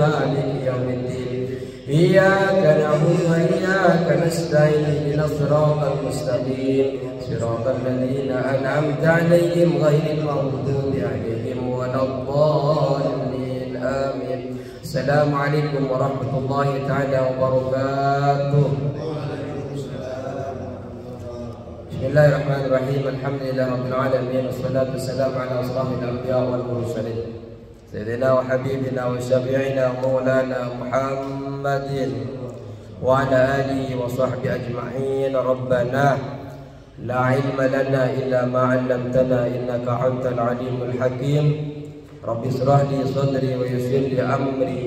مالك يوم الدين إياك نعبد وإياك نستعين اهدنا الصراط المستقيم صراط الذين أنعمت عليهم غير المغضوب عليهم ولا الضالين آمين. السلام عليكم ورحمة الله تعالى وبركاته. Bismillahirrahmanirrahim. Alhamdulillahirabbil alamin wassalatu wassalamu ala asrafil anbiya wal mursalin sayyidina wa habibina wa syafi'ina maulana Muhammadin wa ala alihi wa sahbihi ajma'in. Rabbana la ilma lana illa ma 'allamtana innaka antal alimul hakim. Rabbi israh li sadri wa yassir li amri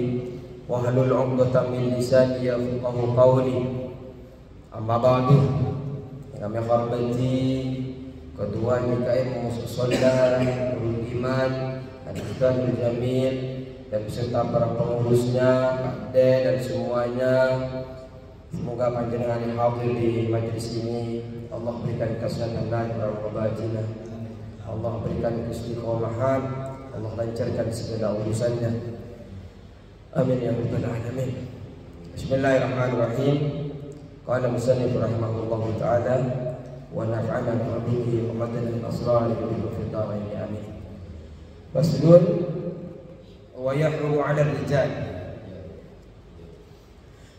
wa hlul 'uqdatam min lisani yafqahu qawli. Amma ba'du. Kami hormati kedua MKM Musola Nurul Iman, Al-Ustadzul Jamil, dan beserta para pengurusnya, Pakde dan semuanya. Semoga panjenengan yang hadir di majelis ini Allah berikan kesehatan dan batinah, Allah berikan istiqomahan, Allah lancarkan segala urusannya. Amin ya rabbal alamin. Bismillahirrahmanirrahim. Qala musannif rahimahullahu ta'ala wa naf'ana bihi wa madana al-asrar bi fidarain amin. Faslun wa yahrumu 'ala ar-rijal.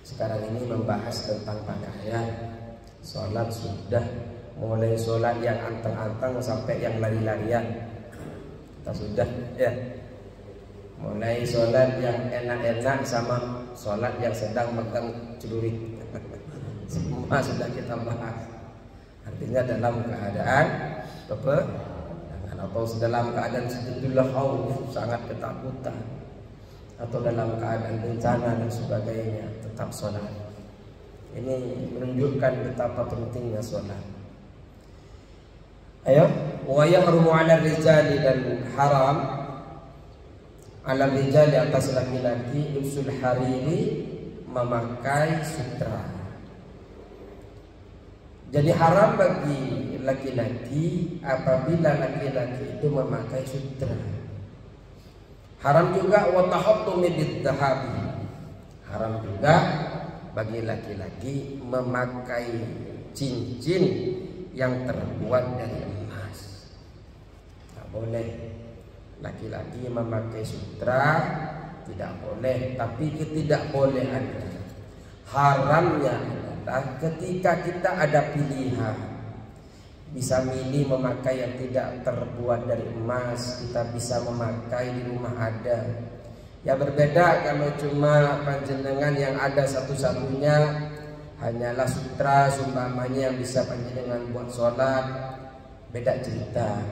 Sekarang ini membahas tentang pakaian. Salat sudah, mulai salat yang anteng-anteng sampai yang lari-larian. Kita sudah ya. Mulai salat yang enak-enak sama salat yang sedang megang celurit. Semua sudah kita bahas. Artinya dalam keadaan atau dalam keadaan sedullah khauf, sangat ketakutan, atau dalam keadaan bencana dan sebagainya, tetap sholat. Ini menunjukkan betapa pentingnya sholat. Ayo, wa yahrumu 'ala rijali, dan haram 'ala rijali atas laki-laki lubsul hariri, memakai sutra. Jadi haram bagi laki-laki apabila laki-laki itu memakai sutra. Haram juga wa tahattumi bidhahab. Haram juga bagi laki-laki memakai cincin yang terbuat dari emas. Tidak boleh laki-laki memakai sutra, tidak boleh. Tapi tidak boleh ada. Haramnya ketika kita ada pilihan, bisa milih memakai yang tidak terbuat dari emas, kita bisa memakai di rumah ada. Ya berbeda kalau cuma panjenengan yang ada satu-satunya hanyalah sutra sumpamanya yang bisa panjenengan buat sholat, beda cerita.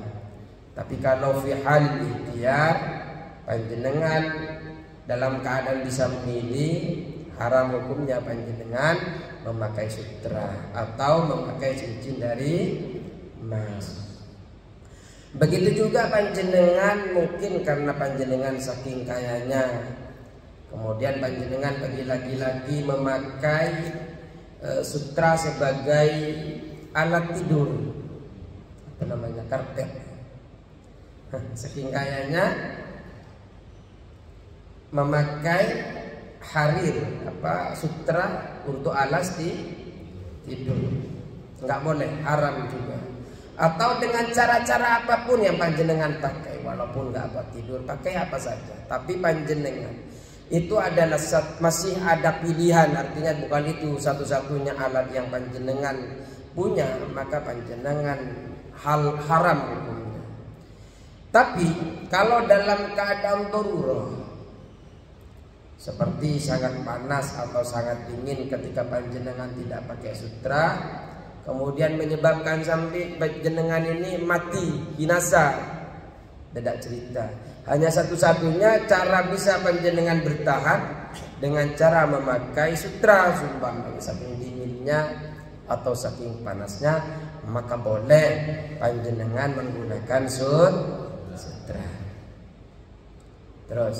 Tapi kalau fi hal ikhtiyar, panjenengan dalam keadaan bisa memilih, haram hukumnya panjenengan memakai sutra atau memakai cincin dari emas. Begitu juga panjenengan mungkin karena panjenengan saking kayanya, kemudian panjenengan bagi laki-laki memakai sutra sebagai alat tidur, apa namanya, karpet. Saking kayanya memakai harir, sutra untuk alas di tidur, nggak boleh, haram juga. Atau dengan cara-cara apapun yang panjenengan pakai, walaupun nggak buat tidur, pakai apa saja, tapi panjenengan itu adalah masih ada pilihan. Artinya bukan itu satu-satunya alat yang panjenengan punya, maka panjenengan haram hukumnya. Tapi kalau dalam keadaan darurat, seperti sangat panas atau sangat dingin, ketika panjenengan tidak pakai sutra, kemudian menyebabkan sampai panjenengan ini mati, binasa, beda cerita. Hanya satu-satunya cara bisa panjenengan bertahan dengan cara memakai sutra, sumpah saking dinginnya atau saking panasnya, maka boleh panjenengan menggunakan sutra. Terus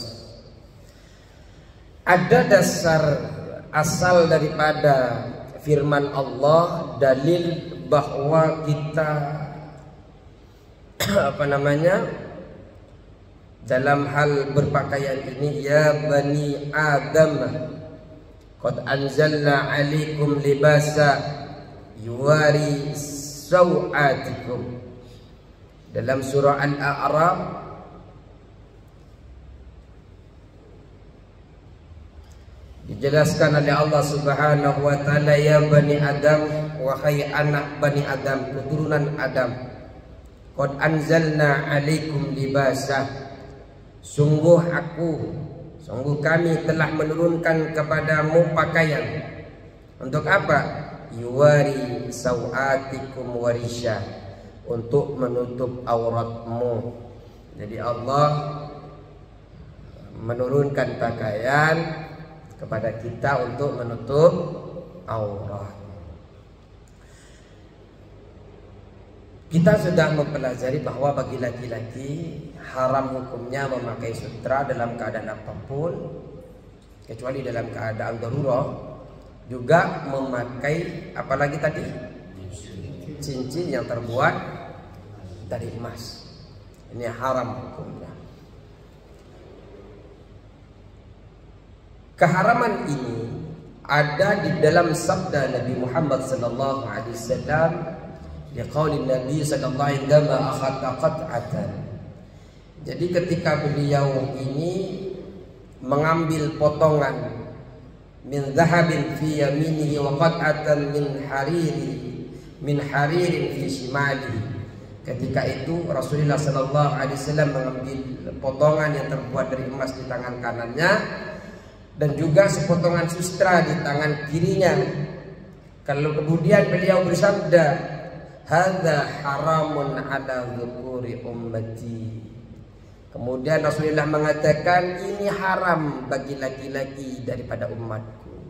ada dasar asal daripada firman Allah, dalil bahwa kita dalam hal berpakaian ini, ya bani Adam qad anzalna alaikum libasa yuwari sawatikum. Dalam surah Al-A'raf dijelaskan oleh Allah Subhanahu wa taala, ya bani Adam, wahai anak bani Adam, keturunan Adam, qad anzalna alaikum libasa, sungguh kami telah menurunkan kepadamu pakaian. Untuk apa? Yuwari sawatikum warisha, untuk menutup auratmu. Jadi Allah menurunkan pakaian kepada kita untuk menutup aurat. Kita sudah mempelajari bahwa bagi laki-laki haram hukumnya memakai sutra dalam keadaan apapun, kecuali dalam keadaan darurat. Juga memakai apalagi tadi cincin yang terbuat dari emas. Ini haram hukumnya. Keharaman ini ada di dalam sabda Nabi Muhammad sallallahu alaihi wasallam, di qaulin Nabi sallallahu alaihi wasallam, akhadha qat'atan. Jadi ketika beliau ini mengambil potongan min zahabin fi yaminihi wa qat'atan min haririn fi shimalihi. Ketika itu Rasulullah sallallahu alaihi wasallam mengambil potongan yang terbuat dari emas di tangan kanannya dan juga sepotongan sustra di tangan kirinya. Kalau kemudian beliau bersabda, hadza haramun ala dzukuri ummati. Kemudian Rasulullah mengatakan, ini haram bagi laki-laki daripada umatku.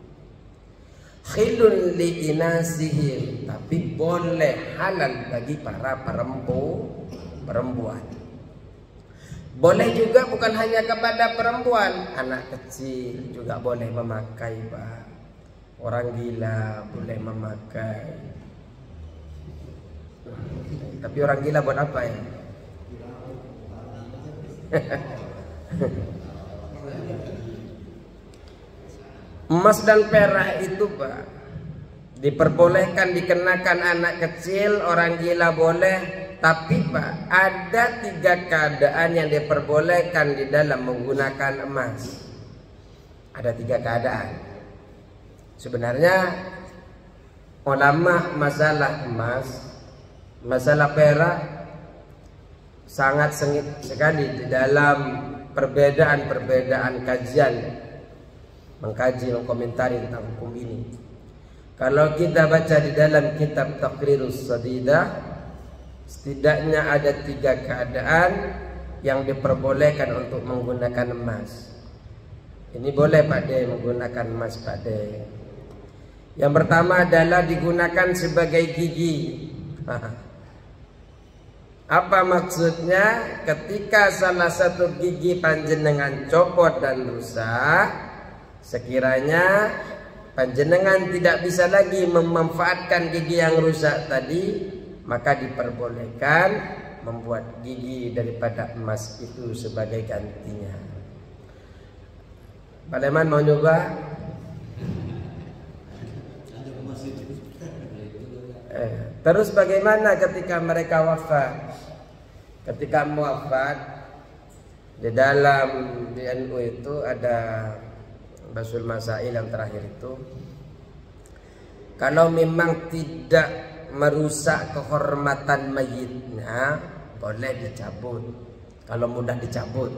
Khilun li inasihim, tapi boleh, halal bagi para perempuan. Boleh juga bukan hanya kepada perempuan, anak kecil juga boleh memakai, Pak. Orang gila boleh memakai. Tapi orang gila buat apa ya? Emas dan perak itu, Pak, diperbolehkan dikenakan anak kecil, orang gila boleh. Tapi Pak, ada 3 keadaan yang diperbolehkan di dalam menggunakan emas. Ada 3 keadaan. Sebenarnya ulama masalah emas, masalah perak sangat sengit sekali di dalam perbedaan-perbedaan kajian, mengkaji, mengkomentari tentang hukum ini. Kalau kita baca di dalam kitab Taqrirus Sadidah, setidaknya ada 3 keadaan yang diperbolehkan untuk menggunakan emas. Ini boleh Pak De menggunakan emas, Pak De. Yang pertama adalah digunakan sebagai gigi. Apa maksudnya? Ketika salah satu gigi panjenengan copot dan rusak, sekiranya panjenengan tidak bisa lagi memanfaatkan gigi yang rusak tadi, maka diperbolehkan membuat gigi daripada emas itu sebagai gantinya. Pak Leman mau nyoba? Terus bagaimana ketika mereka wafat? Ketika wafat, di dalam NU itu ada Basul Masail yang terakhir itu, kalau memang tidak merusak kehormatan mayitnya, boleh dicabut. Kalau mudah dicabut.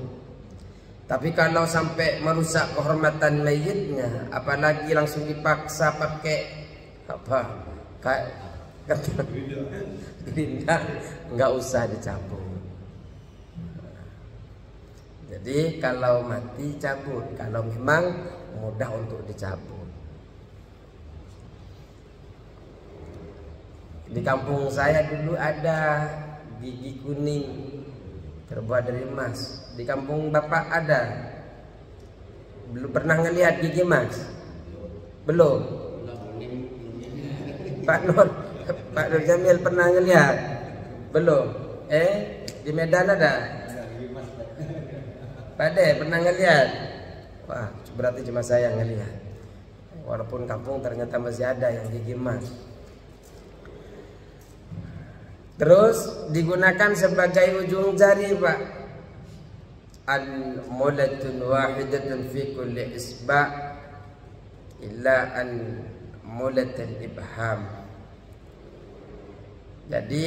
Tapi kalau sampai merusak kehormatan mayitnya, apalagi langsung dipaksa pakai apa? Gerinda, nggak usah dicabut. Jadi kalau mati cabut, kalau memang mudah untuk dicabut. Di kampung saya dulu ada gigi kuning terbuat dari emas. Di kampung Bapak ada? Belum pernah ngelihat gigi emas? Belum? Pak Nur Jamil pernah ngelihat? Belum? Di Medan ada? Pade pernah ngelihat? Wah, berarti cuma saya yang ngelihat. Walaupun kampung ternyata masih ada yang gigi emas. Terus digunakan sebagai ujung jari, Pak. Al-mulatun wahidatun fi kulli isba' illa al-mulatul ibham. Jadi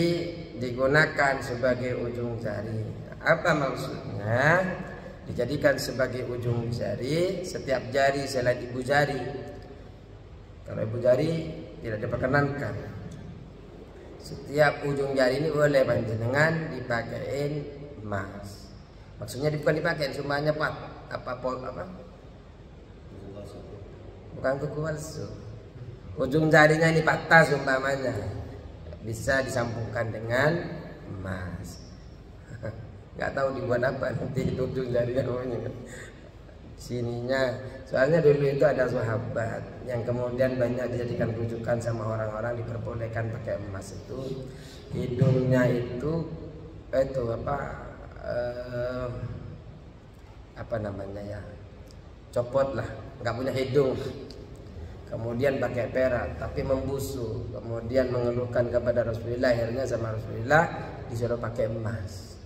digunakan sebagai ujung jari. Apa maksudnya? Dijadikan sebagai ujung jari setiap jari selain ibu jari. Kalau ibu jari tidak diperkenankan. Setiap ujung jari ini boleh panjenengan dipakein emas. Maksudnya bukan dipakai semuanya apa? Bukan kuku palsu. Ujung jarinya ini patah umpamanya, bisa disambungkan dengan emas. Nggak tahu dibuat apa nanti itu ujung jarinya sininya. Soalnya dulu itu ada sahabat yang kemudian banyak dijadikan rujukan sama orang-orang diperbolehkan pakai emas itu. Hidungnya itu apa namanya ya, copot lah, nggak punya hidung, kemudian pakai perak tapi membusuk, kemudian mengeluhkan kepada Rasulullah. Akhirnya sama Rasulullah disuruh pakai emas,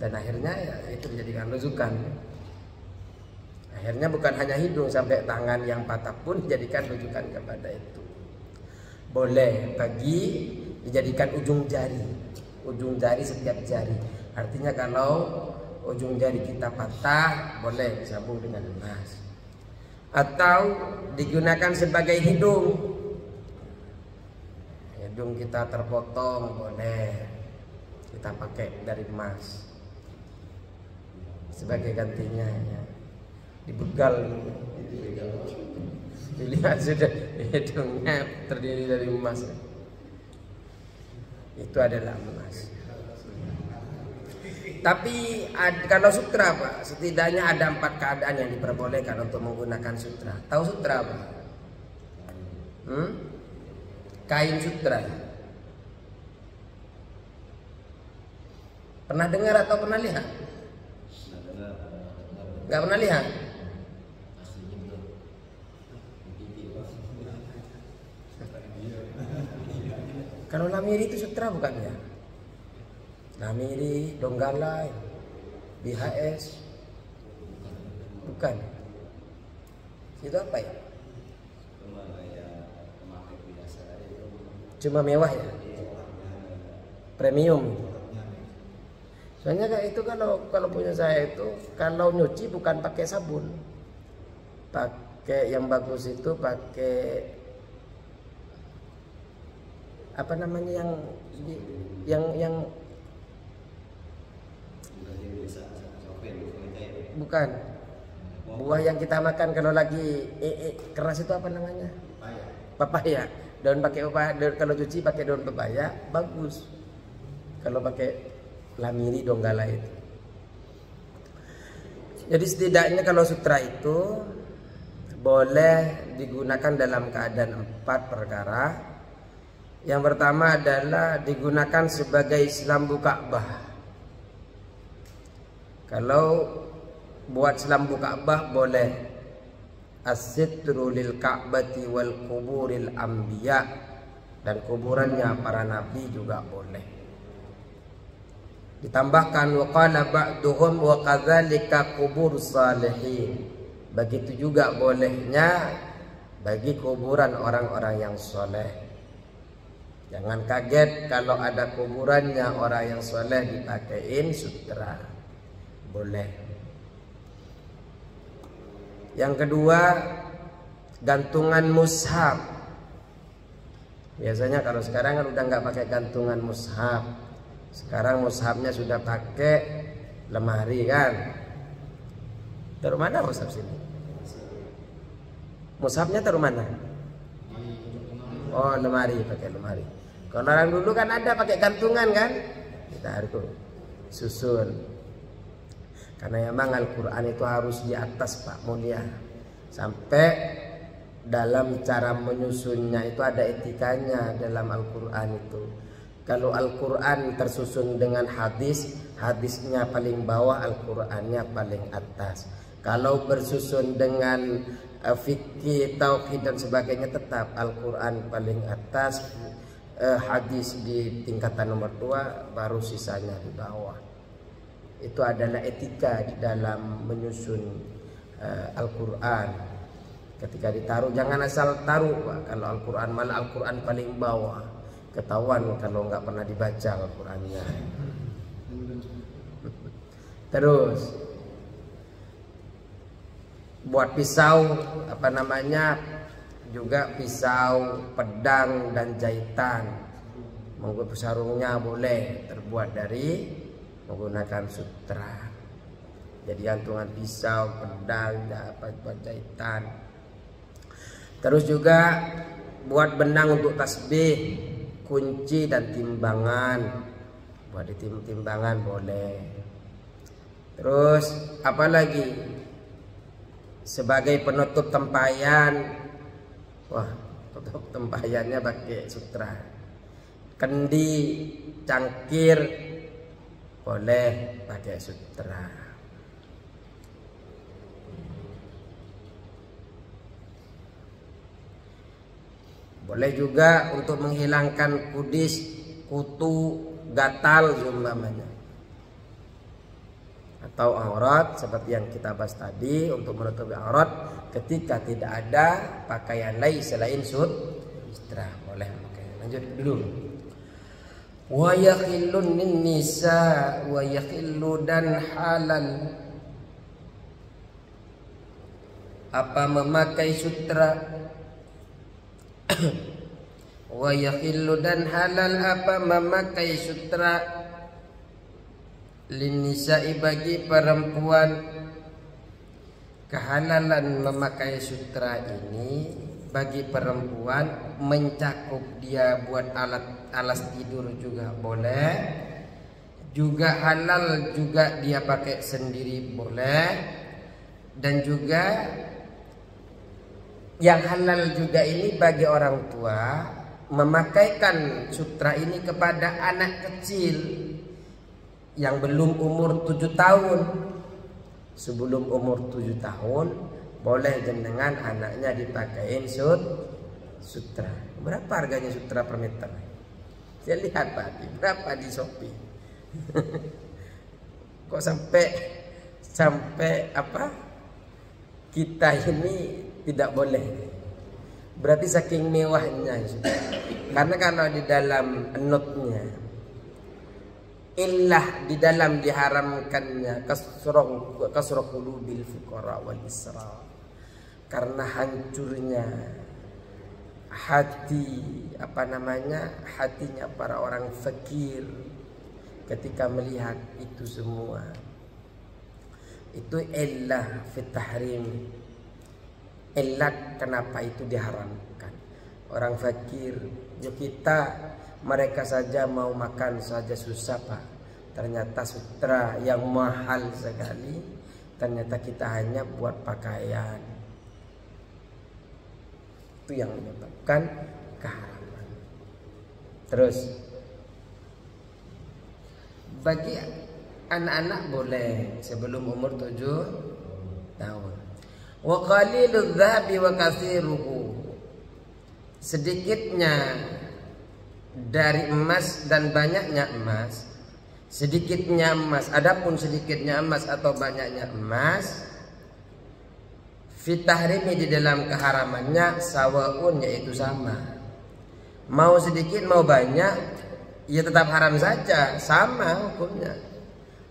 dan akhirnya ya, itu dijadikan rujukan. Akhirnya bukan hanya hidung, sampai tangan yang patah pun dijadikan rujukan kepada itu. Boleh bagi dijadikan ujung jari setiap jari. Artinya kalau ujung jari kita patah, boleh disambung dengan emas. Atau digunakan sebagai hidung. Hidung kita terpotong, boleh kita pakai dari emas sebagai gantinya ya. Dibegal, dilihat sudah hidungnya terdiri dari emas. Itu adalah emas. Tapi kalau sutra, Pak, setidaknya ada 4 keadaan yang diperbolehkan untuk menggunakan sutra. Tahu sutra, Pak? Kain sutra. Pernah dengar atau pernah lihat? Nggak pernah lihat? Kalau lamiri itu sutra bukan ya? Lamiri, Donggala, BHS, bukan? Itu apa ya? Cuma mewah ya? Premium. Soalnya kayak itu kalau punya saya itu, kalau nyuci bukan pakai sabun, pakai yang bagus itu pakai apa namanya yang bukan buah yang kita makan kalau lagi keras itu apa namanya? Papaya. Daun pakai papaya, kalau cuci pakai daun papaya bagus. Kalau pakai lamiri donggala itu. Jadi setidaknya kalau sutra itu boleh digunakan dalam keadaan 4 perkara. Yang pertama adalah digunakan sebagai selambu Ka'bah. Kalau buat selambu Ka'bah boleh. As-sitru lil Ka'bati wal kuburil anbiya, dan kuburannya para nabi juga boleh. Ditambahkan wa qala ba'duhum wa kadzalika kubur salihin. Begitu juga bolehnya bagi kuburan orang-orang yang soleh. Jangan kaget kalau ada kuburannya orang yang soleh dipakein sutra. Boleh. Yang kedua, gantungan mushaf. Biasanya kalau sekarang kan udah nggak pakai gantungan mushaf. Sekarang mushafnya sudah pakai lemari kan. Taruh mana mushaf sini? Mushafnya taruh mana? Oh, lemari, pakai lemari. Kalau orang dulu kan ada pakai gantungan kan? Kita harus susun. Karena memang Al-Quran itu harus di atas, Pak, mulia. Sampai dalam cara menyusunnya itu ada etikanya dalam Al-Quran itu. Kalau Al-Quran tersusun dengan hadis, hadisnya paling bawah, Al-Qurannya paling atas. Kalau bersusun dengan fikih, tauhid dan sebagainya, tetap Al-Quran paling atas, hadis di tingkatan nomor 2, baru sisanya di bawah. Itu adalah etika di dalam menyusun Al-Quran. Ketika ditaruh jangan asal taruh, Pak. Kalau Al-Quran, malah Al-Quran paling bawah, ketahuan kalau nggak pernah dibaca Al-Qurannya. Terus buat pisau juga pisau, pedang dan jahitan. Menggunakan sarungnya boleh terbuat dari menggunakan sutra. Jadi gantungan pisau, pedang, buat jahitan. Terus juga buat benang untuk tasbih, kunci dan timbangan. Buat di timbangan boleh. Terus apa lagi? Sebagai penutup tempayan, wah, tutup tempayannya pakai sutra. Kendi, cangkir boleh pakai sutra. Boleh juga untuk menghilangkan kudis, kutu, gatal umpamanya, atau aurat seperti yang kita bahas tadi, untuk menutupi aurat ketika tidak ada pakaian lain selain sutra. Boleh pakai. Lanjut dulu. Wa yakhillun nisa wa yakhillu dan halal apa memakai sutra. Wa yakhillu dan halal apa memakai sutra linnisa'i bagi perempuan. Kehalalan memakai sutra ini bagi perempuan mencakup dia buat alas tidur juga boleh, juga halal juga dia pakai sendiri boleh, dan juga yang halal juga ini bagi orang tua memakaikan sutra ini kepada anak kecil yang belum umur 7 tahun. Sebelum umur 7 tahun boleh jenengan anaknya dipakein sutra. Berapa harganya sutra per meter? Saya lihat Pak, berapa di Shopee? Kok sampai apa? Kita ini tidak boleh. Berarti saking mewahnya. Karena kalau di dalam notnya illah di dalam diharamkannya kasrah qulubil fuqara wal isra, karena hancurnya hatinya para orang fakir ketika melihat itu semua. Itu illah fit tahrim, illat kenapa itu diharamkan. Orang fakir, ya kita, mereka saja mau makan saja susah Pak. Ternyata sutra yang mahal sekali, ternyata kita hanya buat pakaian. Itu yang menyebabkan keharaman. Terus bagi anak-anak boleh sebelum umur 7 tahun. Wa qaliludz dzahabi wa katsiruhu, sedikitnya dari emas dan banyaknya emas. Sedikitnya emas, adapun sedikitnya emas atau banyaknya emas, fi tahrimi di dalam keharamannya sawaun, yaitu sama. Mau sedikit mau banyak ya tetap haram saja, sama hukumnya.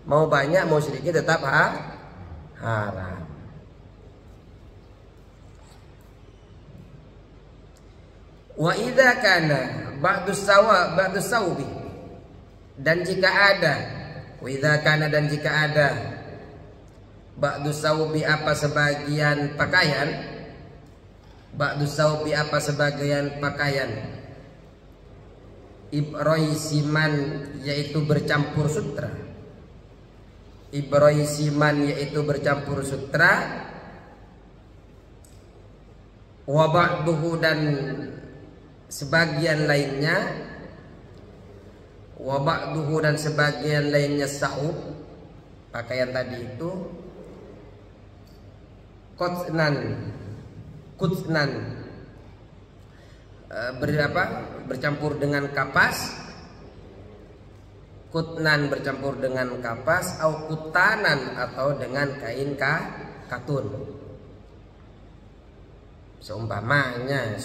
Mau banyak mau sedikit tetap haram. Wa idza kana ba'du sawbi, dan jika ada, wa idza kana dan jika ada ba'du sawbi apa sebagian pakaian, ba'du sawbi apa sebagian pakaian, ibroisiman yaitu bercampur sutra, ibroisiman yaitu bercampur sutra, wa ba'duhu dan sebagian lainnya Wa ba'duhu, dan sebagian lainnya saub, pakaian tadi itu kutsnan bercampur dengan kapas, kutnan bercampur dengan kapas, au kutanan atau dengan kain katun. Seumpamanya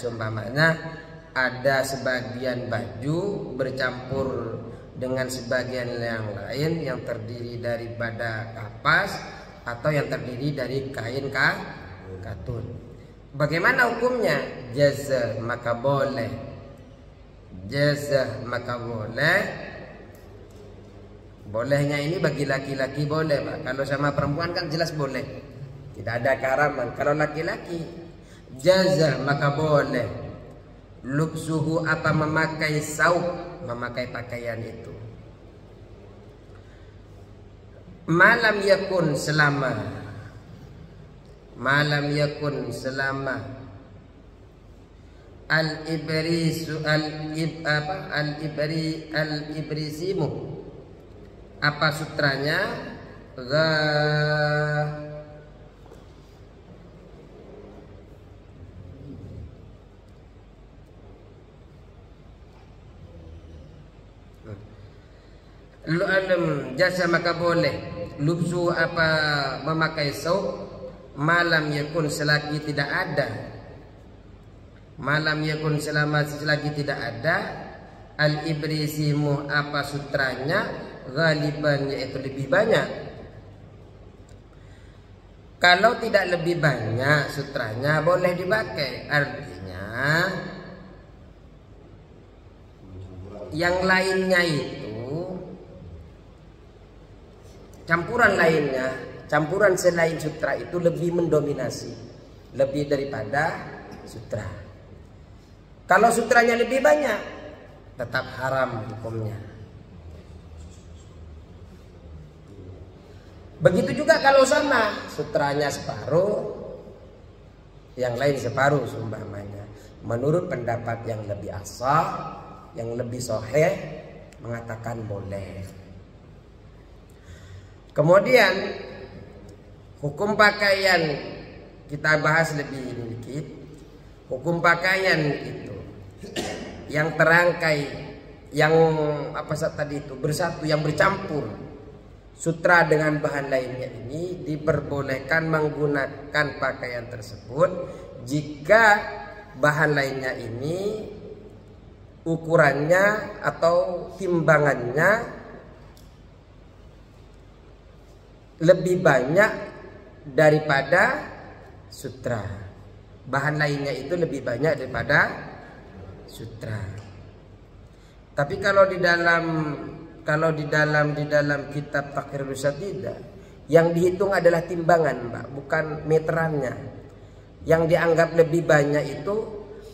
ada sebagian baju bercampur dengan sebagian yang lain yang terdiri daripada kapas atau yang terdiri dari kain katun. Bagaimana hukumnya? Jazah, maka boleh. Jazah, maka boleh. Bolehnya ini bagi laki-laki boleh, Pak. Kalau sama perempuan kan jelas boleh, tidak ada keharaman. Kalau laki-laki jazah, maka boleh. Lubsuhu, apa memakai saub, memakai pakaian itu. Malam yakun, selama al-ibrisimu, apa sutranya, jasa, maka boleh. Lubsu, apa memakai saub, malam yakun, selagi tidak ada. Malam yakun, selagi tidak ada. Al-ibrisimu, apa sutranya, ghaliban, yaitu lebih banyak. Kalau tidak lebih banyak sutranya boleh dipakai. Artinya yang lainnya itu, campuran lainnya, campuran selain sutra itu lebih mendominasi, lebih daripada sutra. Kalau sutranya lebih banyak, tetap haram hukumnya. Begitu juga kalau sama, sutranya separuh, yang lain separuh seumpamanya. Menurut pendapat yang lebih asah, yang lebih sahih, mengatakan boleh. Kemudian hukum pakaian kita bahas lebih sedikit. Hukum pakaian itu yang terangkai, yang apa tadi itu bersatu, yang bercampur sutra dengan bahan lainnya ini diperbolehkan menggunakan pakaian tersebut jika bahan lainnya ini ukurannya atau timbangannya lebih banyak daripada sutra. Bahan lainnya itu lebih banyak daripada sutra. Tapi kalau di dalam kitab Taqrir Rusatida, yang dihitung adalah timbangan, Mbak, bukan meterannya. Yang dianggap lebih banyak itu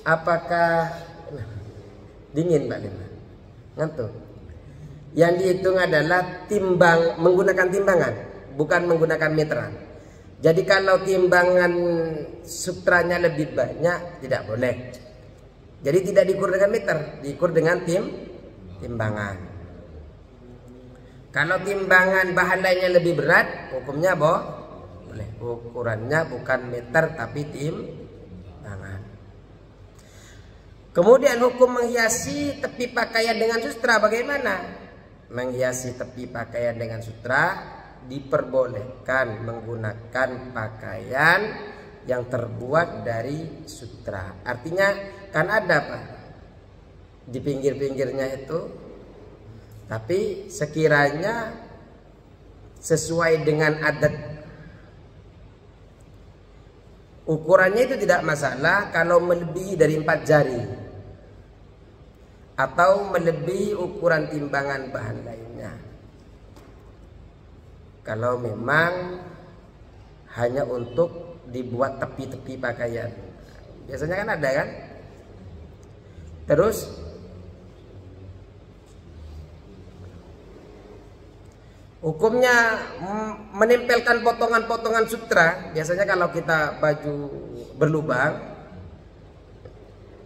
apakah dingin, Mbak Lima? Ngantuk. Yang dihitung adalah menggunakan timbangan, bukan menggunakan meteran. Jadi kalau timbangan sutranya lebih banyak tidak boleh. Jadi tidak diukur dengan meter, diukur dengan timbangan. Kalau timbangan bahan lainnya lebih berat, hukumnya boleh. Ukurannya bukan meter tapi timbangan. Kemudian hukum menghiasi tepi pakaian dengan sutra bagaimana? Menghiasi tepi pakaian dengan sutra diperbolehkan menggunakan pakaian yang terbuat dari sutra. Artinya kan ada, Pak, di pinggir-pinggirnya itu, tapi sekiranya sesuai dengan adat ukurannya itu tidak masalah kalau melebihi dari 4 jari atau melebihi ukuran timbangan bahan lainnya. Kalau memang hanya untuk dibuat tepi-tepi pakaian, biasanya kan ada kan. Terus hukumnya menempelkan potongan-potongan sutra. Biasanya kalau kita baju berlubang,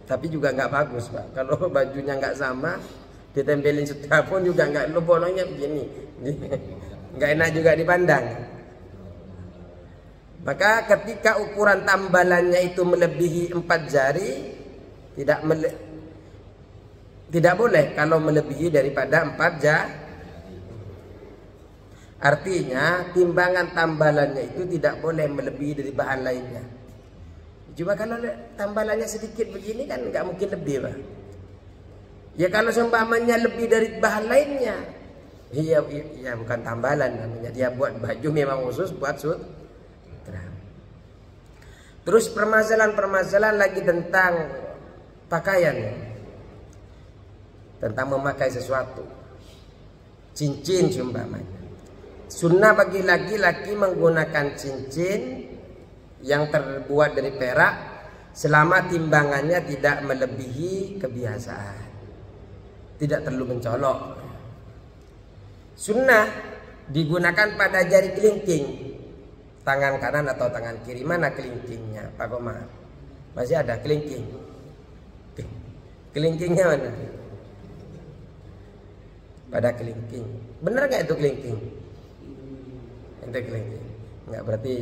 tapi juga nggak bagus, Pak. Kalau bajunya nggak sama, Ditempelin sutra pun juga nggak, lu bolongnya begini, nggak enak juga dipandang. Maka ketika ukuran tambalannya itu melebihi 4 jari, tidak boleh kalau melebihi daripada 4 jari. Artinya timbangan tambalannya itu tidak boleh melebihi dari bahan lainnya. Cuma kalau tambalannya sedikit begini kan nggak mungkin lebih, Pak. Ya kalau seumpamanya lebih dari bahan lainnya, iya bukan tambalan namanya. Dia buat baju memang khusus buat sutra. Terus permasalahan lagi tentang pakaian, tentang memakai sesuatu, cincin seumpamanya. Sunnah bagi laki-laki menggunakan cincin yang terbuat dari perak selama timbangannya tidak melebihi kebiasaan, tidak terlalu mencolok. Sunnah digunakan pada jari kelingking, tangan kanan atau tangan kiri. Mana kelingkingnya Pak Komar? Masih ada kelingking? Kelingkingnya mana? Pada kelingking. Benar nggak itu kelingking? Itu kelingking. Nggak, berarti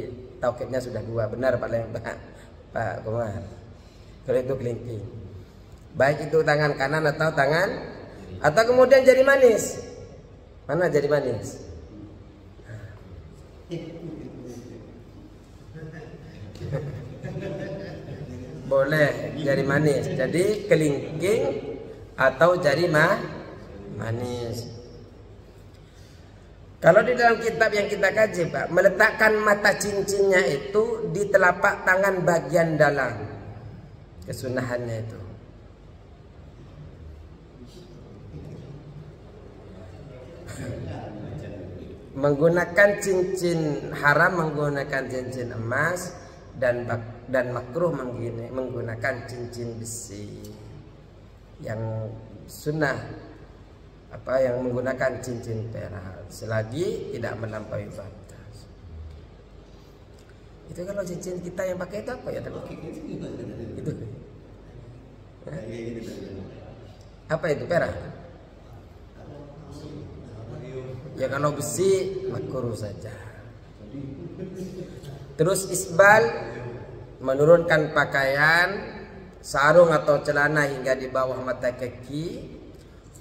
taukidnya sudah 2. Benar Pak Komar. Kalau itu kelingking. Baik itu tangan kanan atau kemudian jari manis. Mana jari manis? Boleh jari manis. Jadi kelingking atau jari manis. Kalau di dalam kitab yang kita kaji, Pak, meletakkan mata cincinnya itu di telapak tangan bagian dalam. Kesunahannya itu. Menggunakan cincin haram, menggunakan cincin emas, dan makruh menggunakan cincin besi. Yang sunnah yang menggunakan cincin perak selagi tidak melampaui batas. Itu kalau cincin kita yang pakai itu apa ya? Itu apa itu, perak? Ya kalau besi makruh saja. Terus isbal, menurunkan pakaian, sarung atau celana hingga di bawah mata kaki.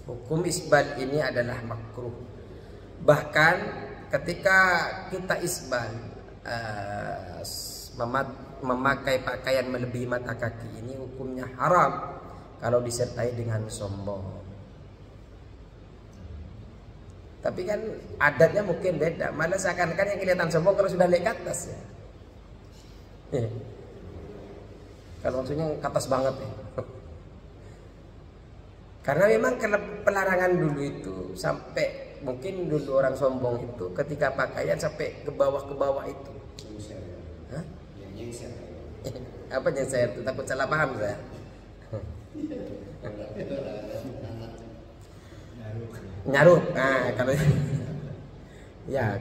Hukum isbal ini adalah makruh. Bahkan ketika kita isbal, memakai pakaian melebihi mata kaki ini hukumnya haram kalau disertai dengan sombong. Tapi kan adatnya mungkin beda. Malah seakan-akan yang kelihatan sombong kalau sudah naik ke atas ya. Kalau maksudnya ke atas banget ya. Karena memang pelarangan dulu itu sampai mungkin dulu orang sombong itu ketika pakaian sampai ke bawah itu. Hah? Apa yang saya itu takut salah paham saya. Nyarut. Nah,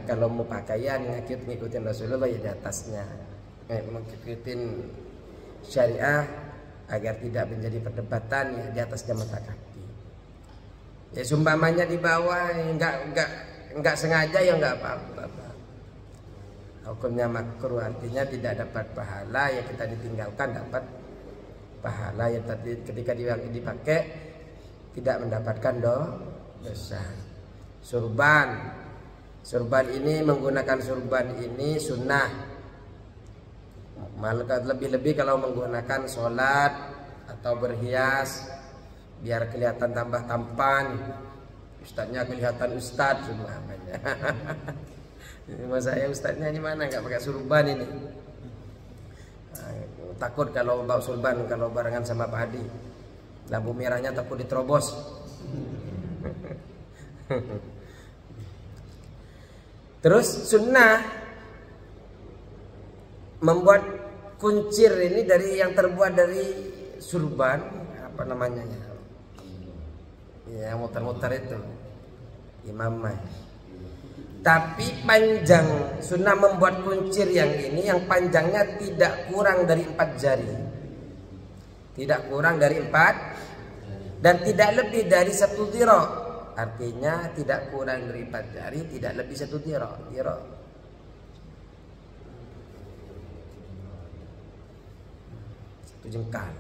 kalau mau pakaian ngikutin Rasulullah ya di atasnya. Ngikutin syariah agar tidak menjadi perdebatan ya di atasnya mata kaki. Ya sumpamanya di bawah enggak sengaja ya enggak apa-apa. Hukumnya makruh, artinya tidak dapat pahala, ya kita ditinggalkan dapat pahala, ya tadi ketika dipakai tidak mendapatkan dosa. Surban ini menggunakan surban ini sunnah. Malah lebih-lebih kalau menggunakan sholat atau berhias biar kelihatan tambah tampan, ustadznya kelihatan ustadz semuanya. Mas saya ustadznya di mana nggak pakai surban ini? Takut kalau bawa surban kalau barengan sama Pak Adi, lampu merahnya takut diterobos. Terus sunnah membuat kuncir ini dari yang terbuat dari surban, apa namanya ya, muter-muter itu imamah. Tapi panjang, sunnah membuat kuncir yang ini yang panjangnya tidak kurang dari 4 jari. Tidak kurang dari 4 dan tidak lebih dari 1 dhira'. Artinya tidak kurang dari 4 jari, tidak lebih 1 dhira'. Dhira' 1 jengkal.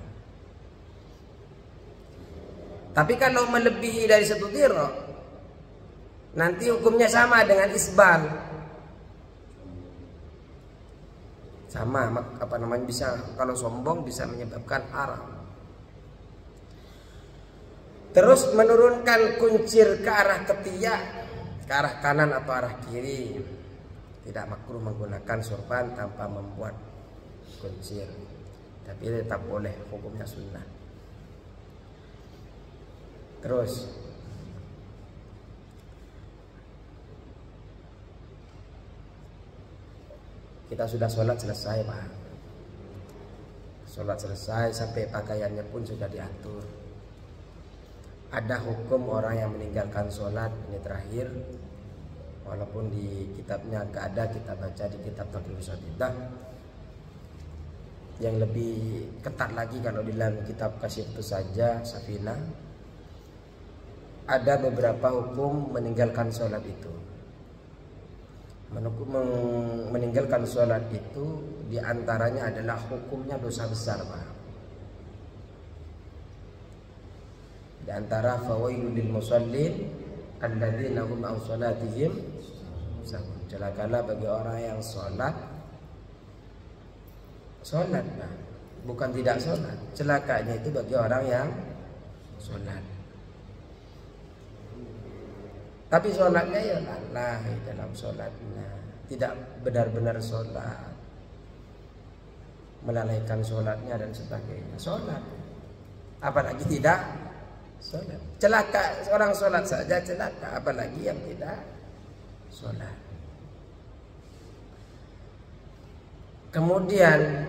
Tapi kalau melebihi dari 1 dhira', nanti hukumnya sama dengan isbal. Sama, apa namanya, bisa, kalau sombong bisa menyebabkan haram. Terus menurunkan kuncir ke arah ketiak, ke arah kanan atau arah kiri. Tidak makruh menggunakan sorban tanpa membuat kuncir, tapi tetap boleh, hukumnya sunnah. Terus kita sudah sholat selesai, Pak. Sholat selesai sampai pakaiannya pun sudah diatur. Ada hukum orang yang meninggalkan sholat, ini terakhir, walaupun di kitabnya gak ada, kita baca di kitab Taqribus Shadidah. Yang lebih ketat lagi kalau di dalam kitab Kasyifus saja, Safina, ada beberapa hukum meninggalkan sholat itu. Meninggalkan sholat itu diantaranya adalah hukumnya dosa besar, Pak. Di antara fawailul lil musallin alladzina hum an sholatihim sahun. Celakalah bagi orang yang sholat, Pak, bukan tidak sholat. Celakanya itu bagi orang yang sholat, tapi sholatnya ya lalai dalam sholatnya, tidak benar-benar sholat, melalaikan sholatnya dan sebagainya. Sholat, apalagi tidak sholat. Celaka orang sholat saja celaka, apalagi yang tidak sholat. Kemudian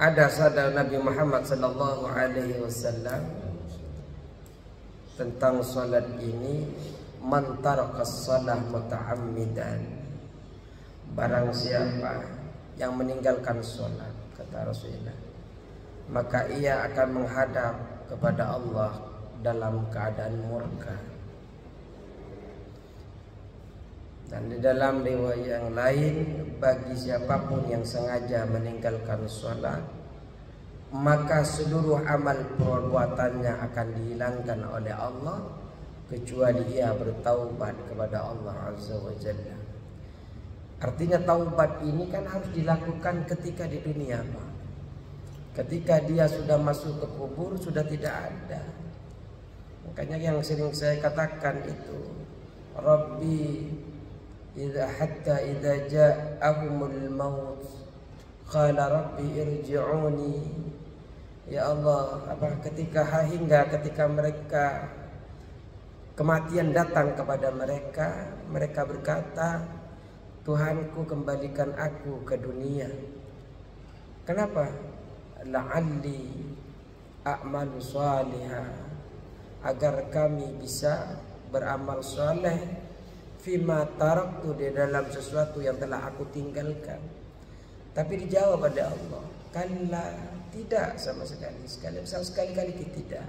ada sabda Nabi Muhammad sallallahu alaihi wasallam tentang salat ini, man tarakas shalah muta'ammidan, barang siapa yang meninggalkan salat, kata Rasulullah, maka ia akan menghadap kepada Allah dalam keadaan murka. Dan di dalam riwayat yang lain, bagi siapapun yang sengaja meninggalkan salat, maka seluruh amal perbuatannya akan dihilangkan oleh Allah, kecuali ia bertaubat kepada Allah Azza wa Jalla. Artinya taubat ini kan harus dilakukan ketika di dunia, Pak. Ketika dia sudah masuk ke kubur sudah tidak ada. Makanya yang sering saya katakan itu, Rabbi hatta idza ja'ahumul maut qala rabbi irji'uni. Ya Allah, hingga ketika mereka kematian datang kepada mereka, mereka berkata, Tuhanku, kembalikan aku ke dunia. Kenapa? La'alli a'malu salihah, agar kami bisa beramal saleh, fima taraktu, di dalam sesuatu yang telah aku tinggalkan. Tapi dijawab pada Allah, kalla, tidak sama sekali, sekali-kali tidak.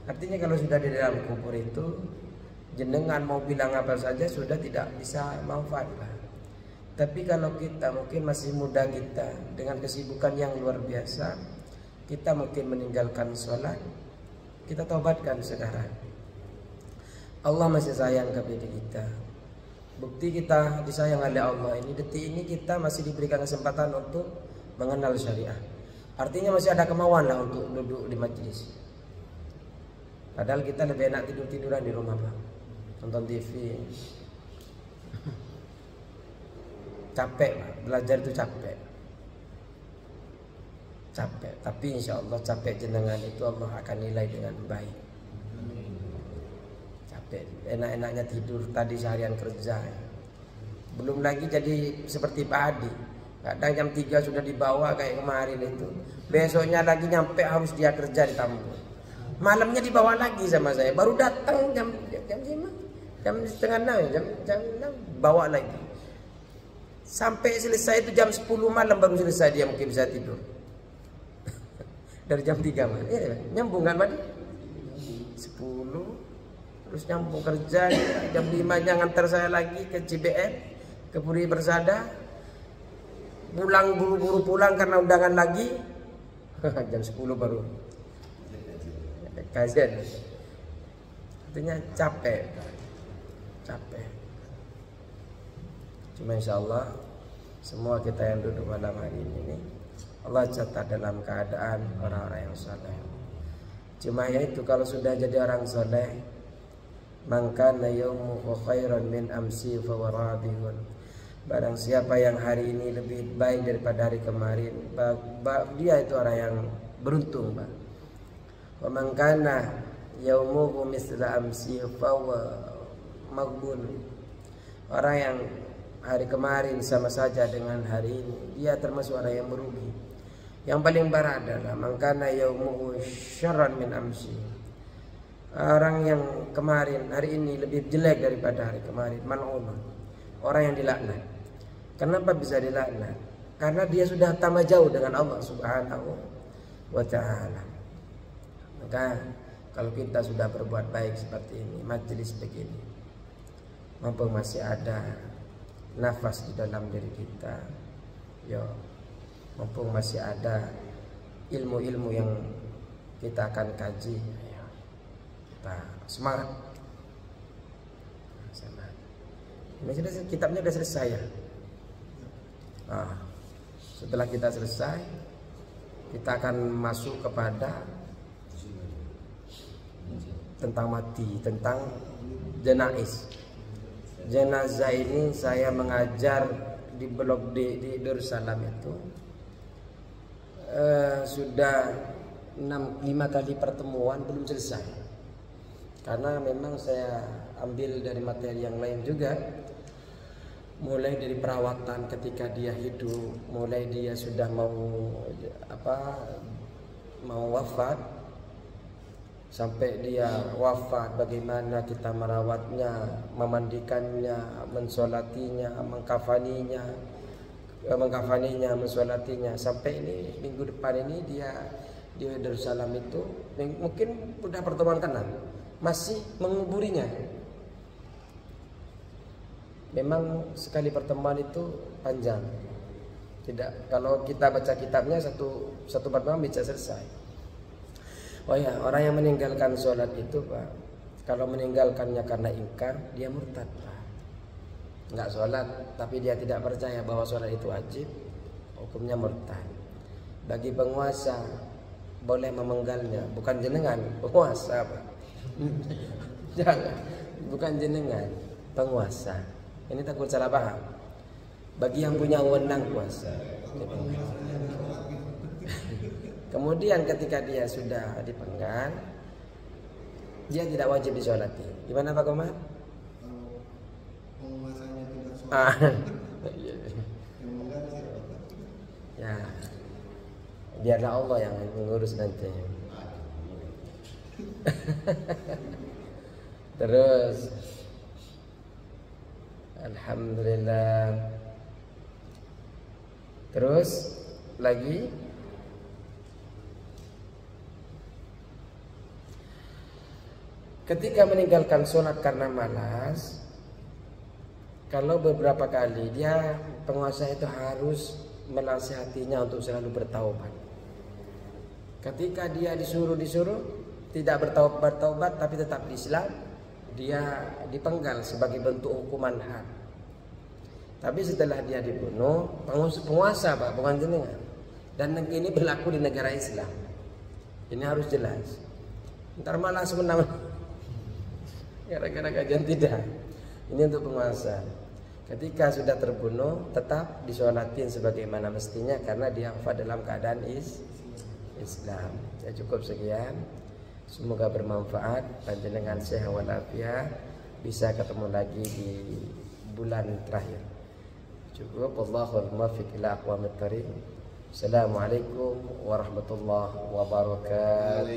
Artinya kalau sudah di dalam kubur itu, jenengan mau bilang apa saja sudah tidak bisa manfaat. Tapi kalau kita mungkin masih muda, kita dengan kesibukan yang luar biasa, kita mungkin meninggalkan sholat, kita taubatkan sekarang. Allah masih sayang kepada kita. Bukti kita disayang oleh Allah ini, detik ini kita masih diberikan kesempatan untuk mengenal syariah. Artinya masih ada kemauan lah untuk duduk di majlis. Padahal kita lebih enak tidur-tiduran di rumah, Pak. Nonton TV. Capek, Pak. Belajar itu capek. Tapi insya Allah capek jenengan itu Allah akan nilai dengan baik. Capek, enak-enaknya tidur tadi seharian kerja. Belum lagi jadi seperti Pak Adi. Kadang jam 3 sudah dibawa kayak kemarin itu. Besoknya lagi nyampe harus dia kerja di Tambun. Malamnya dibawa lagi sama saya. Baru datang jam 5, jam setengah 6, jam 6 bawa lagi. Sampai selesai itu jam 10 malam baru selesai dia mungkin bisa tidur. Dari jam 3 Pak. Iya, nyambung kan Pak? 10 terus nyambung kerja jam 5 nya ngantar saya lagi ke CBN, ke Puri Persada. Pulang buru-buru pulang karena undangan lagi. Jam 10 baru kajian. Artinya capek. Cuma insya Allah semua kita yang duduk malam hari ini Allah catat dalam keadaan orang-orang yang saleh. Cuma ya itu, kalau sudah jadi orang saleh, mangkana yaumuhu khairan min amsi fa warabihun. Barang siapa yang hari ini lebih baik daripada hari kemarin, dia itu orang yang beruntung, Pak. Wa man kana yaumuhu misla amsi fa maghbun. Orang yang hari kemarin sama saja dengan hari ini, dia termasuk orang yang merugi. Yang paling parah adalah man kana yaumuhu syarran min amsi. Orang yang kemarin hari ini lebih jelek daripada hari kemarin, mal'un. Orang yang dilaknat. Kenapa bisa dilaknat? Karena dia sudah tambah jauh dengan Allah Subhanahu wa ta'ala. Maka kalau kita sudah berbuat baik seperti ini, majelis begini, mumpung masih ada nafas di dalam diri kita, mumpung masih ada ilmu-ilmu yang kita akan kaji, kita semangat. Ini kitabnya sudah selesai ya. Setelah kita selesai, kita akan masuk kepada tentang mati, tentang jenazah. Jenazah ini saya mengajar di blog di Darussalam itu sudah 5 kali pertemuan belum selesai. Karena memang saya ambil dari materi yang lain juga. Mulai dari perawatan ketika dia hidup, mulai dia sudah mau wafat, sampai dia wafat bagaimana kita merawatnya, memandikannya, mensolatinya, mengkafaninya, mensolatinya. Sampai ini minggu depan ini dia di Darussalam itu mungkin sudah pertemuan ke-6 masih menguburinya. Memang sekali pertemuan itu panjang. Tidak, kalau kita baca kitabnya satu pertemuan bisa selesai. Oh ya, orang yang meninggalkan sholat itu, Pak, kalau meninggalkannya karena ingkar, dia murtad, Pak. Enggak sholat, tapi dia tidak percaya bahwa sholat itu wajib, hukumnya murtad. Bagi penguasa boleh memenggalnya, bukan jenengan, penguasa, Pak. Jangan, bukan jenengan, penguasa. Ini takut salah paham. Bagi yang punya wewenang kuasa. Kemudian ketika dia sudah dipenggal, dia tidak wajib disolati. Gimana Pak Komar? Penguasanya tidak sholat. Ya, biarlah Allah yang mengurus nanti. Terus alhamdulillah. Terus lagi ketika meninggalkan sholat karena malas, kalau beberapa kali dia penguasa itu harus menasihatinya untuk selalu bertaubat. Ketika dia disuruh tidak bertaubat tapi tetap di Islam, dia dipenggal sebagai bentuk hukuman had. Tapi setelah dia dibunuh, penguasa Pak, bukan jenengan. Dan ini berlaku di negara Islam. Ini harus jelas. Ntar malah semenang gara-gara kajian, tidak. Ini untuk penguasa. Ketika sudah terbunuh, tetap disolatin sebagaimana mestinya karena dia wafat dalam keadaan Islam. Ya cukup sekian. Semoga bermanfaat. Panjenengan sehat walafiat, bisa ketemu lagi di bulan terakhir. Cukup. Wallahul muwaffiq ila aqwamit thoriq. Assalamualaikum warahmatullahi wabarakatuh.